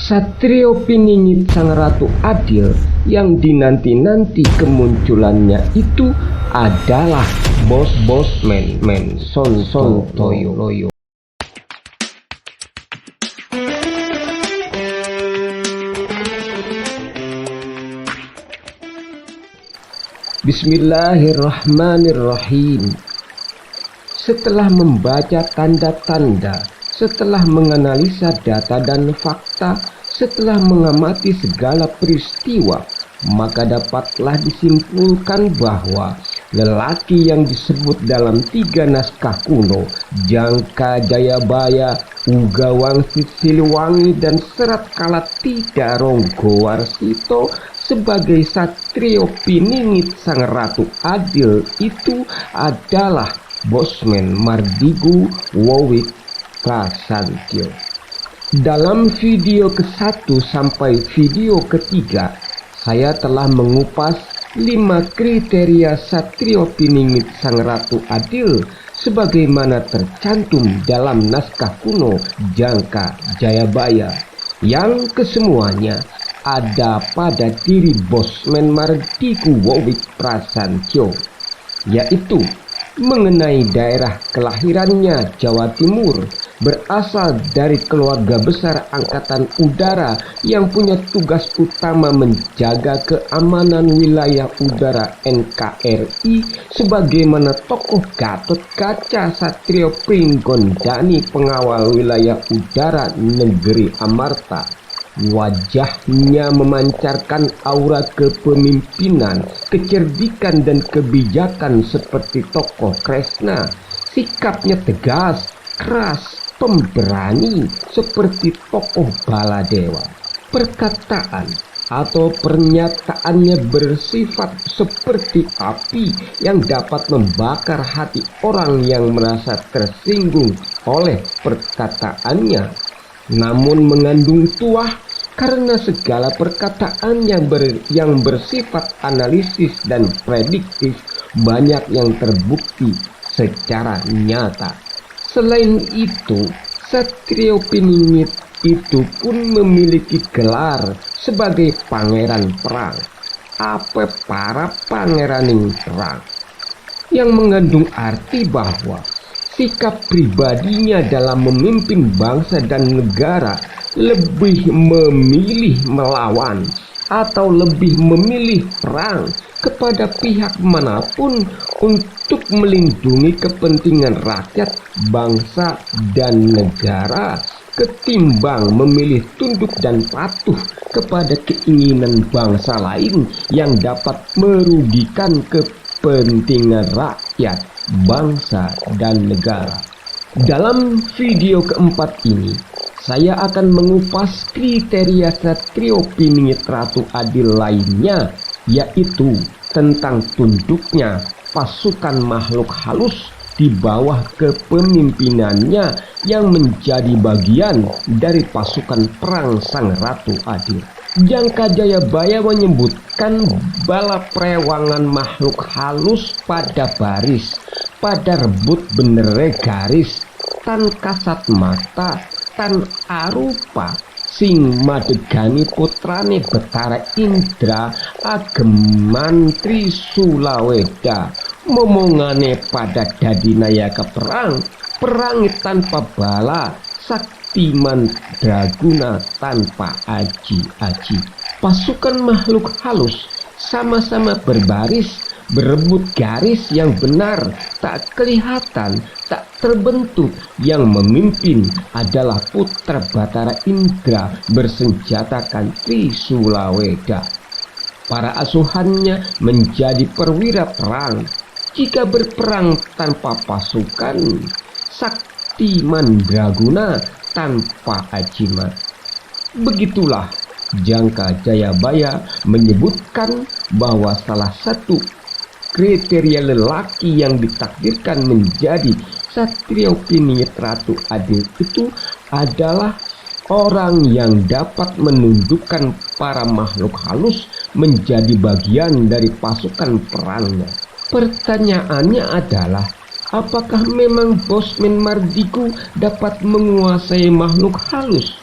Satrio Piningit Sang Ratu Adil yang dinanti-nanti kemunculannya itu adalah bos men Son Toyo. Bismillahirrahmanirrahim. Setelah membaca tanda-tanda, setelah menganalisa data dan fakta, setelah mengamati segala peristiwa, maka dapatlah disimpulkan bahwa lelaki yang disebut dalam 3 naskah kuno, Jangka Jayabaya, Uga Wangsit Siliwangi, dan Serat Kalatida Ronggowarsito sebagai Satrio Piningit Sang Ratu Adil itu adalah Bosman Mardigu Wowik Prasantyo. Dalam video ke-1 sampai video ke-3, saya telah mengupas 5 kriteria Satrio Piningit Sang Ratu Adil sebagaimana tercantum dalam naskah kuno Jangka Jayabaya, yang kesemuanya ada pada diri Bosman Mardigu Wowik Prasantyo, yaitu mengenai daerah kelahirannya Jawa Timur, berasal dari keluarga besar Angkatan Udara yang punya tugas utama menjaga keamanan wilayah udara NKRI, sebagaimana tokoh Gatot Kaca Satrio Pringgondani, pengawal wilayah udara negeri Amarta. Wajahnya memancarkan aura kepemimpinan, kecerdikan dan kebijakan seperti tokoh Kresna. Sikapnya tegas, keras, pemberani seperti tokoh Baladewa. Perkataan atau pernyataannya bersifat seperti api yang dapat membakar hati orang yang merasa tersinggung oleh perkataannya, namun mengandung tuah karena segala perkataan yang bersifat analisis dan prediktif banyak yang terbukti secara nyata. Selain itu, Satrio Piningit itu pun memiliki gelar sebagai pangeran perang, apa para pangeraning perang, yang mengandung arti bahwa sikap pribadinya dalam memimpin bangsa dan negara lebih memilih melawan atau lebih memilih perang kepada pihak manapun untuk melindungi kepentingan rakyat, bangsa, dan negara, ketimbang memilih tunduk dan patuh kepada keinginan bangsa lain yang dapat merugikan kepentingan rakyat, bangsa, dan negara. Dalam video keempat ini, saya akan mengupas kriteria Satrio Piningit Ratu Adil lainnya, yaitu tentang tunduknya pasukan makhluk halus di bawah kepemimpinannya yang menjadi bagian dari pasukan perang Sang Ratu Adil. Jangka Jayabaya menyebutkan bala prewangan makhluk halus pada baris, pada rebut benere garis, tan kasat mata, tan arupa, sing madegani putrane Betara Indra agem mantri Sulaweda, momongane pada dadi nayaka perang, perangi tanpa bala, sakti mandraguna tanpa aji-aji. Pasukan makhluk halus sama-sama berbaris, berebut garis yang benar, tak kelihatan, tak terbentuk. Yang memimpin adalah putra Batara Indra bersenjatakan Trisulaweda. Para asuhannya menjadi perwira perang. Jika berperang tanpa pasukan, sakti mandraguna tanpa ajimat. Begitulah Jangka Jayabaya menyebutkan bahwa salah satu kriteria lelaki yang ditakdirkan menjadi Satrio Piningit Ratu Adil itu adalah orang yang dapat menundukkan para makhluk halus menjadi bagian dari pasukan perangnya. Pertanyaannya adalah, apakah memang Bosman Mardigu dapat menguasai makhluk halus?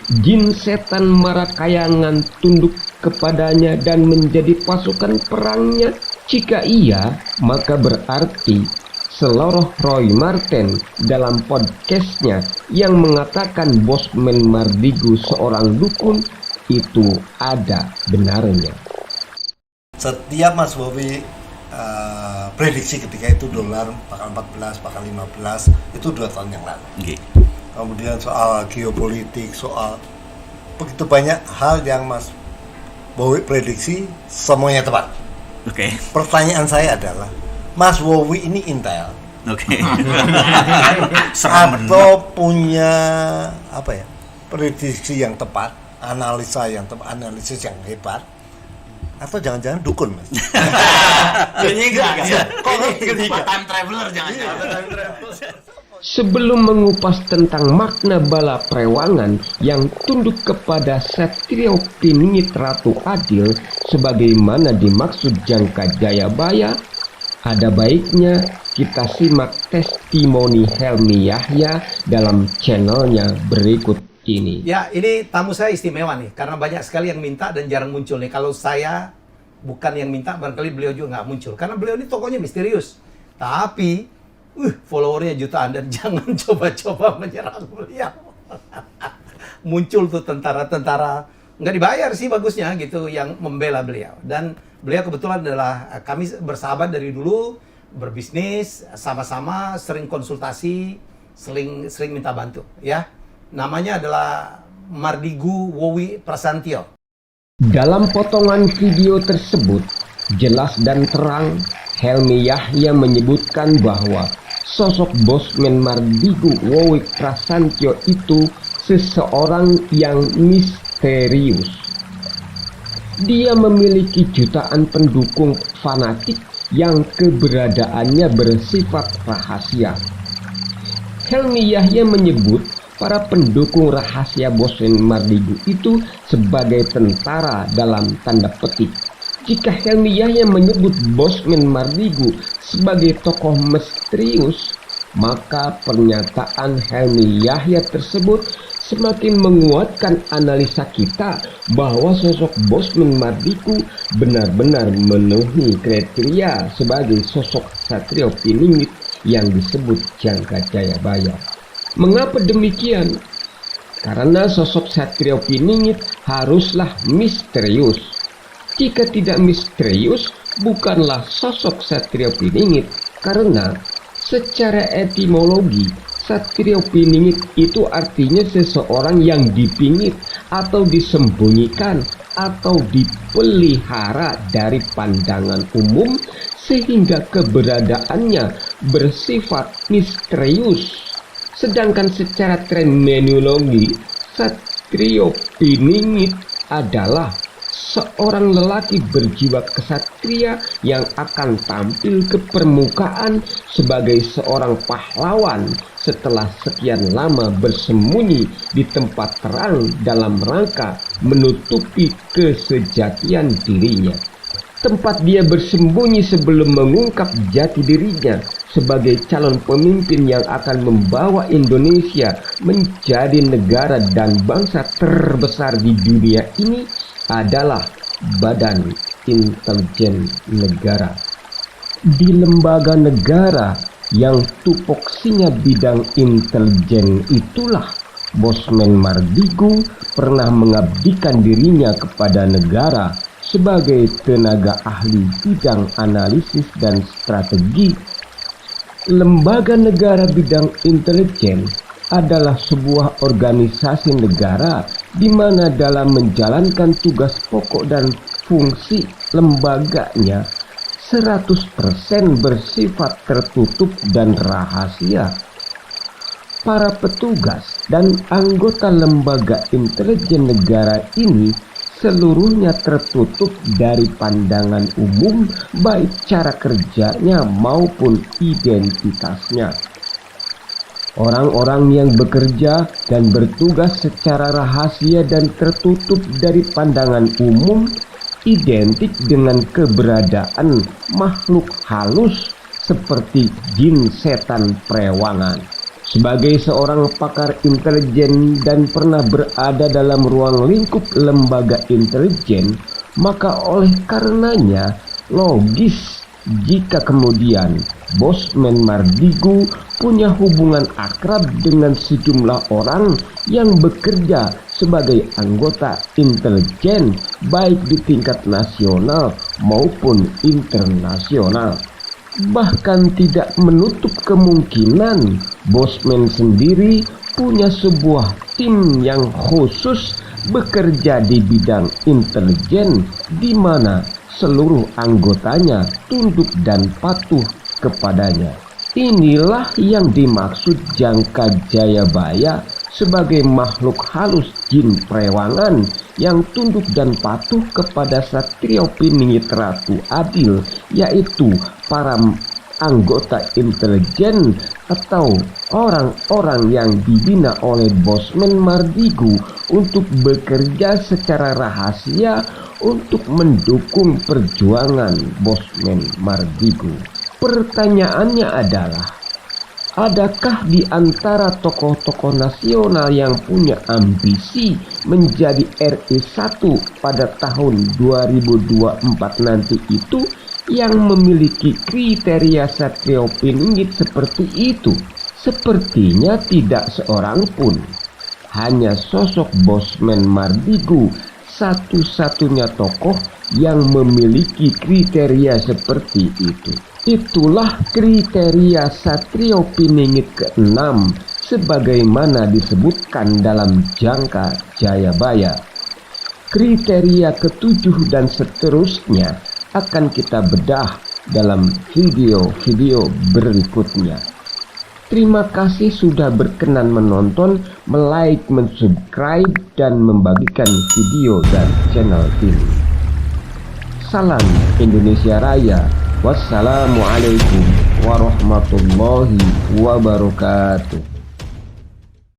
Jin setan Marakayangan tunduk kepadanya dan menjadi pasukan perangnya. Jika iya, maka berarti Seloroh Roy Marten dalam podcastnya yang mengatakan Bosman Mardigu seorang dukun itu ada benarnya. Setiap Mas Bobi prediksi ketika itu dolar bakal 14, bakal 15, itu 2 tahun yang lalu. Okay. Kemudian soal geopolitik, soal begitu banyak hal yang Mas Bowi prediksi semuanya tepat. Oke. Pertanyaan saya adalah, Mas Bowi ini intel, Oke. atau punya prediksi yang tepat, analisis yang hebat, atau jangan-jangan dukun, Mas? Kayaknya Ketiga. time traveler jangan-jangan. Sebelum mengupas tentang makna bala prewangan yang tunduk kepada Satrio Piningit Ratu Adil sebagaimana dimaksud Jangka Jayabaya, ada baiknya kita simak testimoni Helmi Yahya dalam channelnya berikut ini. Ya, ini tamu saya istimewa nih, karena banyak sekali yang minta dan jarang muncul nih. Kalau saya bukan yang minta, barangkali beliau juga nggak muncul. Karena beliau ini tokohnya misterius. Tapi followernya jutaan dan jangan coba-coba menyerang beliau. Muncul tuh tentara-tentara nggak dibayar sih bagusnya gitu yang membela beliau. Dan beliau kebetulan adalah kami bersahabat dari dulu, berbisnis sama-sama, sering konsultasi, sering minta bantu ya. Namanya adalah Mardigu Wowi Prasantyo. Dalam potongan video tersebut jelas dan terang Helmi Yahya menyebutkan bahwa sosok Bosman Mardigu Wowi Prasantyo itu seseorang yang misterius. Dia memiliki jutaan pendukung fanatik yang keberadaannya bersifat rahasia. Helmi Yahya menyebut para pendukung rahasia Bosman Mardigu itu sebagai tentara dalam tanda petik. Jika Helmi Yahya menyebut Bosman Mardigu sebagai tokoh misterius, maka pernyataan Helmi Yahya tersebut semakin menguatkan analisa kita bahwa sosok Bosman Mardigu benar-benar memenuhi kriteria sebagai sosok Satrio Piningit yang disebut Jangka Jayabaya. Mengapa demikian? Karena sosok Satrio Piningit haruslah misterius. Jika tidak misterius, bukanlah sosok Satrio Piningit. Karena secara etimologi, Satrio Piningit itu artinya seseorang yang dipingit atau disembunyikan atau dipelihara dari pandangan umum sehingga keberadaannya bersifat misterius. Sedangkan secara terminologi, Satrio Piningit adalah seorang lelaki berjiwa kesatria yang akan tampil ke permukaan sebagai seorang pahlawan setelah sekian lama bersembunyi di tempat terang dalam rangka menutupi kesejatian dirinya. Tempat dia bersembunyi sebelum mengungkap jati dirinya sebagai calon pemimpin yang akan membawa Indonesia menjadi negara dan bangsa terbesar di dunia ini adalah Badan Intelijen Negara. Di lembaga negara yang tupoksinya bidang intelijen itulah Bosman Mardigu pernah mengabdikan dirinya kepada negara sebagai tenaga ahli bidang analisis dan strategi. Lembaga negara bidang intelijen adalah sebuah organisasi negara di mana dalam menjalankan tugas pokok dan fungsi lembaganya 100% bersifat tertutup dan rahasia. Para petugas dan anggota lembaga intelijen negara ini seluruhnya tertutup dari pandangan umum baik cara kerjanya maupun identitasnya. Orang-orang yang bekerja dan bertugas secara rahasia dan tertutup dari pandangan umum identik dengan keberadaan makhluk halus seperti jin setan prewangan. Sebagai seorang pakar intelijen dan pernah berada dalam ruang lingkup lembaga intelijen, maka oleh karenanya logis jika kemudian Bosman Mardigu punya hubungan akrab dengan sejumlah orang yang bekerja sebagai anggota intelijen baik di tingkat nasional maupun internasional. Bahkan tidak menutup kemungkinan Bosman sendiri punya sebuah tim yang khusus bekerja di bidang intelijen di mana seluruh anggotanya tunduk dan patuh kepadanya. Inilah yang dimaksud Jangka Jayabaya sebagai makhluk halus jin prewangan yang tunduk dan patuh kepada Satrio Piningit Ratu Adil, yaitu para anggota intelijen atau orang-orang yang dibina oleh Bosman Mardigu untuk bekerja secara rahasia untuk mendukung perjuangan Bosman Mardigu. Pertanyaannya adalah, adakah di antara tokoh-tokoh nasional yang punya ambisi menjadi RI 1 pada tahun 2024 nanti itu yang memiliki kriteria Satrio Piningit seperti itu? Sepertinya tidak seorang pun. Hanya sosok Bosman Mardigu satu-satunya tokoh yang memiliki kriteria seperti itu. Itulah kriteria Satrio Piningit ke-6 sebagaimana disebutkan dalam Jangka Jayabaya. Kriteria ke-7 dan seterusnya akan kita bedah dalam video-video berikutnya. Terima kasih sudah berkenan menonton, like, mensubscribe, dan membagikan video dan channel ini. Salam Indonesia Raya. Wassalamualaikum warahmatullahi wabarakatuh.